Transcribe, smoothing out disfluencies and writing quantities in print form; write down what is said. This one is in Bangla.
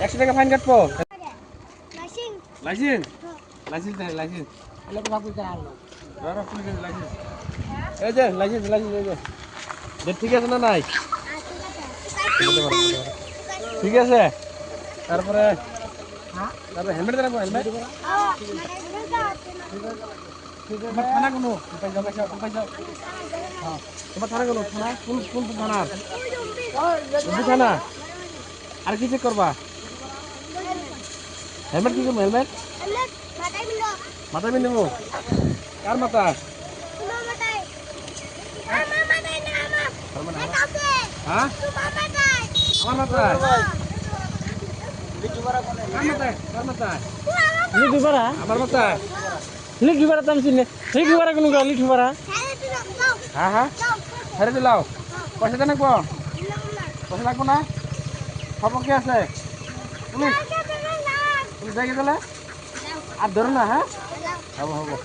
একশো টাকা ফাইন কাটবো লাইসেন্স লাইসেন্স লাইসেন্স এই যে লাইসেন্স লাইসেন্স এই যে ঠিক আছে না নাই ঠিক আছে তারপরে তারপরে হেলমেট দেবো হেলমেট তোমার থানা কোনো তোমার থানা কোনো থানা কোন কোন থানার থানা আর কি চেক করবা হেলমেট কি করবো হেলমেট মাথায় বিনবো কার মাথা হ্যাঁ আমার মাথায় কার মাথায় লিটু পাড়া আমার মাথায় লিটু পাড়া তাম চিনে লিটু পাড়া কোনো লিটু পাড়া হ্যাঁ হ্যাঁ ছেড়ে দিলাও পয়সা দেন লাগবো পয়সা লাগবো না খবর কি আছে পুলিশ পুলিশ দেখে গেলে আর ধরো না হ্যাঁ হবো হবো